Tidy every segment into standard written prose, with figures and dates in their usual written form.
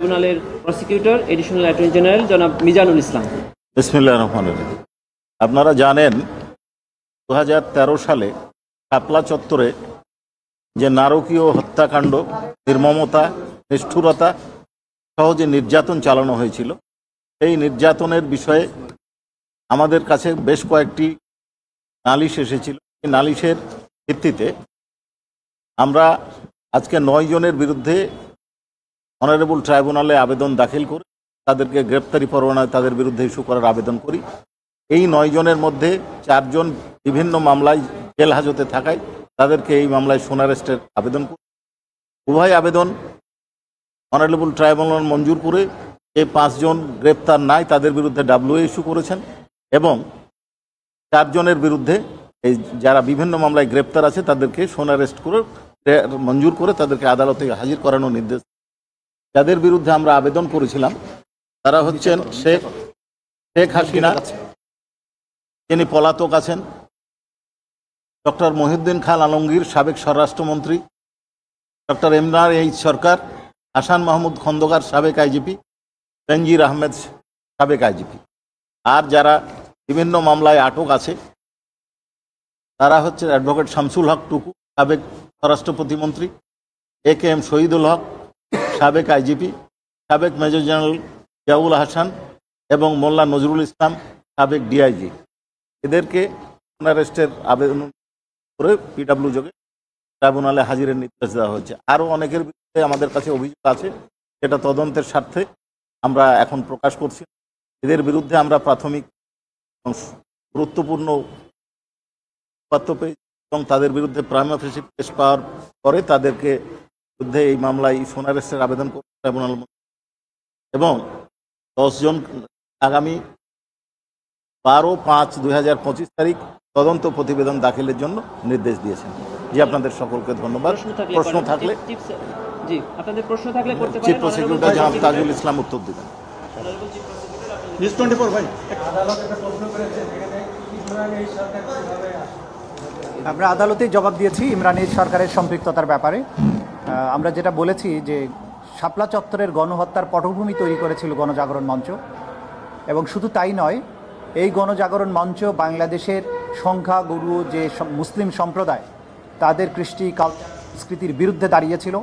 ট্রাইব্যুনালের prosecutor additional attorney general জনাব মিজানুল ইসলাম। বিসমিল্লাহির রহমানির রহিম। আপনারা জানেন 2013 সালে শাপলা চত্বরে যে নারকীয় হত্যাকাণ্ড, নির্মমতা, নিষ্ঠুরতা সহ যে নির্যাতন চালানো হয়েছিল, সেই নির্যাতনের বিষয়ে আমাদের কাছে বেশ কয়েকটি নালিশ এসেছিল। এই নালিশের ভিত্তিতে আমরা আজকে 9 জনের বিরুদ্ধে অনারেবল ট্রাইব্যুনালে আবেদন দাখিল করে তাদেরকে গ্রেপ্তারি পরোয়ানায় তাদের বিরুদ্ধে ইস্যু করার আবেদন করি। এই 9 জনের মধ্যে 4 জন বিভিন্ন মামলায় জেল হাজতে থাকায় তাদেরকে এই মামলায় সোনারেস্টের আবেদন করি। উভয় আবেদন অনারেবল ট্রাইব্যুনাল মঞ্জুর করে এই 5 জন গ্রেপ্তার নাই তাদের বিরুদ্ধে ডাব্লিউএ ইস্যু করেছেন এবং 4 জনের বিরুদ্ধে এই যারা বিভিন্ন মামলায় গ্রেপ্তার আছে তাদেরকে সোনারেস্ট করে মঞ্জুর করে তাদেরকে আদালতে হাজির করানোর নির্দেশ। যাদের বিরুদ্ধে আমরা আবেদন করেছিলাম তারা হচ্ছেন শেখ হাসিনা, যিনি পলাতক আছেন, ডক্টর মহিউদ্দিন খান আলমগীর সাবেক স্বরাষ্ট্রমন্ত্রী, ডক্টর ইমরান এইচ সরকার, হাসান মাহমুদ খন্দকার সাবেক আইজিপি, বেনজির আহমেদ সাবেক আইজিপি। আর যারা বিভিন্ন মামলায় আটক আছে তারা হচ্ছে অ্যাডভোকেট শামসুল হক টুকু সাবেক স্বরাষ্ট্র প্রতিমন্ত্রী, AKM শহীদুল হক সাবেক আইজিপি, সাবেক মেজর জেনারেল জিয়াউল হাসান এবং মোল্লা নজরুল ইসলাম সাবেক ডিআইজি। এদেরকে অ্যারেস্টের আবেদন করে PW যোগে ট্রাইব্যুনালে হাজিরের নির্দেশ দেওয়া হয়েছে। আরও অনেকের বিরুদ্ধে আমাদের কাছে অভিযোগ আছে, সেটা তদন্তের স্বার্থে আমরা এখন প্রকাশ করছি। এদের বিরুদ্ধে আমরা প্রাথমিক গুরুত্বপূর্ণ তথ্য পেয়েছি এবং তাদের বিরুদ্ধে প্রাইমা ফেসি কেস পাওয়ার পরে তাদেরকে বিরুদ্ধে এই মামলায় সোনারেস্টের আবেদন করে ট্রাইব্যুনাল এবং 10 জন আগামী 12/5/2025 তারিখ তদন্ত প্রতিবেদন দাখিলের জন্য নির্দেশ দিয়েছেন। জি, আপনাদের সকলকে ধন্যবাদ। প্রশ্ন থাকলে জি, আপনাদের প্রশ্ন থাকলে করতে পারেন। চিফ প্রসিকিউটর জনাব তাজুল ইসলাম উত্তর দিবেন। আমরা আদালতে জবাব দিয়েছি ইমরান এইচ সরকারের সম্পৃক্ততার ব্যাপারে। আমরা যেটা বলেছি যে শাপলা চত্বরের গণহত্যার পটভূমি তৈরি করেছিল গণজাগরণ মঞ্চ, এবং শুধু তাই নয়, এই গণজাগরণ মঞ্চ বাংলাদেশের সংখ্যাগুরু যে মুসলিম সম্প্রদায় তাদের কৃষ্টি কালচার সংস্কৃতির বিরুদ্ধে দাঁড়িয়েছিল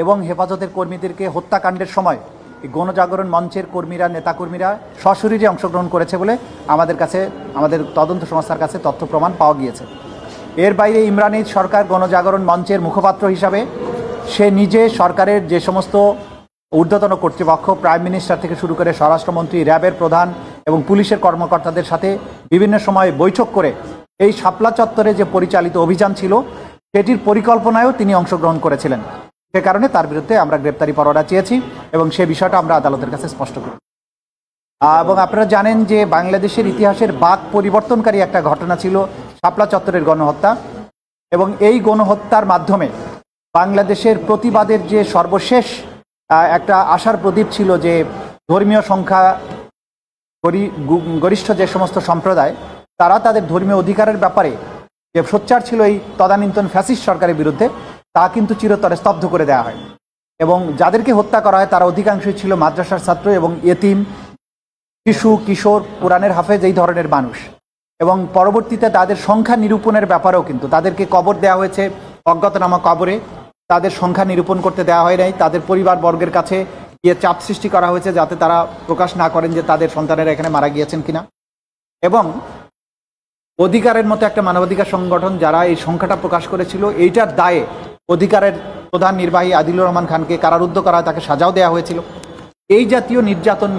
এবং হেফাজতের কর্মীদেরকে হত্যাকাণ্ডের সময় এই গণজাগরণ মঞ্চের কর্মীরা, নেতাকর্মীরা সশরীরে অংশগ্রহণ করেছে বলে আমাদের তদন্ত সংস্থার কাছে তথ্য প্রমাণ পাওয়া গিয়েছে। এর বাইরে ইমরান এইচ সরকার গণজাগরণ মঞ্চের মুখপাত্র হিসাবে সে নিজে সরকারের যে সমস্ত ঊর্ধ্বতন কর্তৃপক্ষ, প্রাইম মিনিস্টার থেকে শুরু করে স্বরাষ্ট্রমন্ত্রী, র্যাবের প্রধান এবং পুলিশের কর্মকর্তাদের সাথে বিভিন্ন সময় বৈঠক করে এই শাপলা চত্বরে যে পরিচালিত অভিযান ছিল সেটির পরিকল্পনায়ও তিনি অংশগ্রহণ করেছিলেন। সে কারণে তার বিরুদ্ধে আমরা গ্রেপ্তারি পরোয়ানা চেয়েছি এবং সে বিষয়টা আমরা আদালতের কাছে স্পষ্ট করি। এবং আপনারা জানেন যে বাংলাদেশের ইতিহাসের বাক পরিবর্তনকারী একটা ঘটনা ছিল শাপলা চত্বরের গণহত্যা, এবং এই গণহত্যার মাধ্যমে বাংলাদেশের প্রতিবাদের যে সর্বশেষ একটা আশার প্রদীপ ছিল যে ধর্মীয় সংখ্যা গরিষ্ঠ যে সমস্ত সম্প্রদায় তারা তাদের ধর্মীয় অধিকারের ব্যাপারে যে সোচ্চার ছিল এই তদানীন্তন ফ্যাসিস্ট সরকারের বিরুদ্ধে, তা কিন্তু চিরতরে স্তব্ধ করে দেওয়া হয়। এবং যাদেরকে হত্যা করা হয় তারা অধিকাংশই ছিল মাদ্রাসার ছাত্র এবং ইয়েতিম, শিশু, কিশোর, কোরআনের হাফেজ, এই ধরনের মানুষ। এবং পরবর্তীতে তাদের সংখ্যা নিরূপণের ব্যাপারেও কিন্তু তাদেরকে কবর দেওয়া হয়েছে অজ্ঞাতনামা কবরে, তাদের সংখ্যা নিরূপণ করতে দেওয়া হয় নাই। তাদের পরিবারবর্গের কাছে গিয়ে চাপ সৃষ্টি করা হয়েছে যাতে তারা প্রকাশ না করেন যে তাদের সন্তানেরা এখানে মারা গিয়েছেন কিনা। এবং অধিকারের মতো একটা মানবাধিকার সংগঠন যারা এই সংখ্যাটা প্রকাশ করেছিল, এইটার দায়ে অধিকারের প্রধান নির্বাহী আদিলুর রহমান খানকে কারারুদ্ধ করা হয়, তাকে সাজাও দেওয়া হয়েছিল। এই জাতীয় নির্যাতন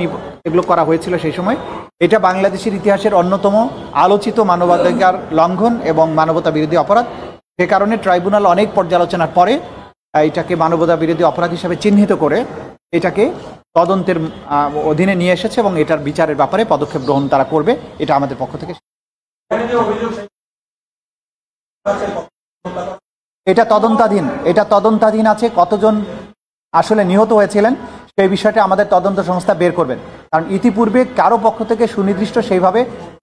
এগুলো করা হয়েছিল সেই সময়। এটা বাংলাদেশের ইতিহাসের অন্যতম আলোচিত মানবাধিকার লঙ্ঘন এবং মানবতা বিরোধী অপরাধ। সে কারণে ট্রাইব্যুনাল অনেক পর্যালোচনার পরে এটাকে মানবতা বিরোধী অপরাধ হিসেবে চিহ্নিত করে এটাকে তদন্তের অধীনে নিয়ে এসেছে এবং এটার বিচারের ব্যাপারে পদক্ষেপ গ্রহণ তারা করবে, এটা আমাদের পক্ষ থেকে। এটা তদন্তাধীন আছে। কতজন আসলে নিহত হয়েছিলেন সেই বিষয়টা আমাদের তদন্ত সংস্থা বের করবেন, কারণ ইতিপূর্বে কারো পক্ষ থেকে সুনির্দিষ্ট সেইভাবে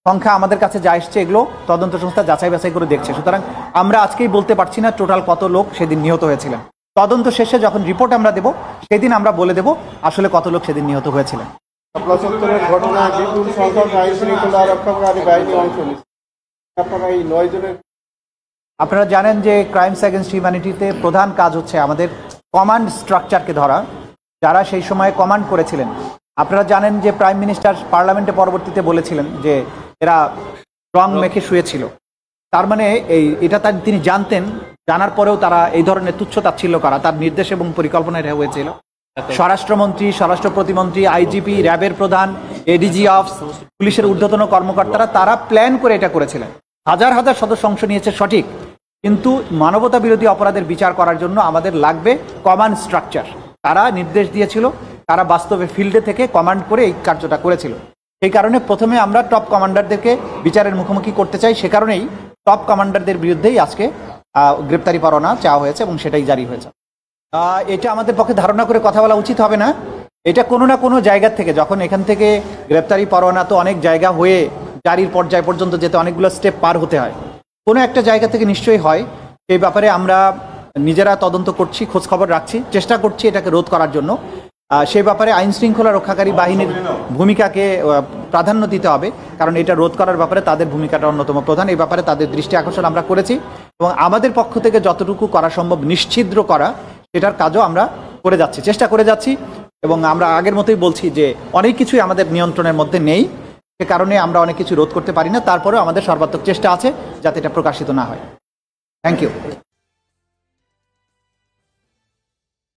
সংখ্যা আমাদের কাছে যা এসছে এগুলো তদন্ত সংস্থা যাচাই বাছাই করে দেখছে। সুতরাং আমরা আজকেই বলতে পারছি না টোটাল কত লোক সেদিন নিহত হয়েছিলেন। তদন্ত শেষে যখন রিপোর্ট আমরা দেব সেদিন আমরা বলে দেব আসলে কত লোক সেদিন নিহত হয়েছিলেন। শাপলা চত্বরের ঘটনায় বিপুল সংখ্যক আইন শৃঙ্খলা রক্ষাকারী বাহিনী অংশ নিচ্ছে। আপনারা এই 9 জনের, আপনারা জানেন যে ক্রাইমস অ্যাগেন্স্ট হিউম্যানিটিতে প্রধান কাজ হচ্ছে আমাদের কমান্ড স্ট্রাকচারকে ধরা, যারা সেই সময়ে কমান্ড করেছিলেন। আপনারা জানেন যে প্রাইম মিনিস্টার পার্লামেন্টে পরবর্তীতে বলেছিলেন যে এরা রং মেখে শুয়েছিল। তার মানে এটা তিনি জানতেন, জানার পরেও তারা এই ধরনের তুচ্ছতাচ্ছিল্য করা তার নির্দেশ এবং পরিকল্পনায় এটা হয়েছিল। স্বরাষ্ট্রমন্ত্রী, স্বরাষ্ট্র প্রতিমন্ত্রী, আইজিপি, র্যাবের প্রধান, এডিজি অফিস, পুলিশের ঊর্ধ্বতন কর্মকর্তারা তারা প্ল্যান করে এটা করেছিলেন। হাজার হাজার সদস্য অংশ নিয়েছে সঠিক, কিন্তু মানবতা বিরোধী অপরাধের বিচার করার জন্য আমাদের লাগবে কমান্ড স্ট্রাকচার। তারা নির্দেশ দিয়েছিল, তারা বাস্তবে ফিল্ডে থেকে কমান্ড করে এই কার্যটা করেছিল। সেই কারণে প্রথমে আমরা টপ কমান্ডারদেরকে বিচারের মুখোমুখি করতে চাই। সে কারণেই টপ কমান্ডারদের বিরুদ্ধেই আজকে গ্রেপ্তারি পরোয়ানা চাওয়া হয়েছে এবং সেটাই জারি হয়েছে। এটা আমাদের পক্ষে ধারণা করে কথা বলা উচিত হবে না। এটা কোনো না কোনো জায়গা থেকে, যখন এখান থেকে গ্রেপ্তারি পরোয়ানা তো অনেক জায়গা হয়ে জারির পর্যায় পর্যন্ত যেতে অনেকগুলো স্টেপ পার হতে হয়, কোনো একটা জায়গা থেকে নিশ্চয়ই হয়। এই ব্যাপারে আমরা নিজেরা তদন্ত করছি, খোঁজ খবর রাখছি, চেষ্টা করছি এটাকে রোধ করার জন্য। সেই ব্যাপারে আইন শৃঙ্খলা রক্ষাকারী বাহিনীর ভূমিকাকে প্রাধান্য দিতে হবে, কারণ এটা রোধ করার ব্যাপারে তাদের ভূমিকাটা অন্যতম প্রধান। এই ব্যাপারে তাদের দৃষ্টি আকর্ষণ আমরা করেছি এবং আমাদের পক্ষ থেকে যতটুকু করা সম্ভব নিশ্ছিদ্র করা সেটার কাজও আমরা করে যাচ্ছি, চেষ্টা করে যাচ্ছি। এবং আমরা আগের মতোই বলছি যে অনেক কিছুই আমাদের নিয়ন্ত্রণের মধ্যে নেই, সে কারণে আমরা অনেক কিছু রোধ করতে পারি না। তারপরেও আমাদের সর্বাত্মক চেষ্টা আছে যাতে এটা প্রকাশিত না হয়। Thank you.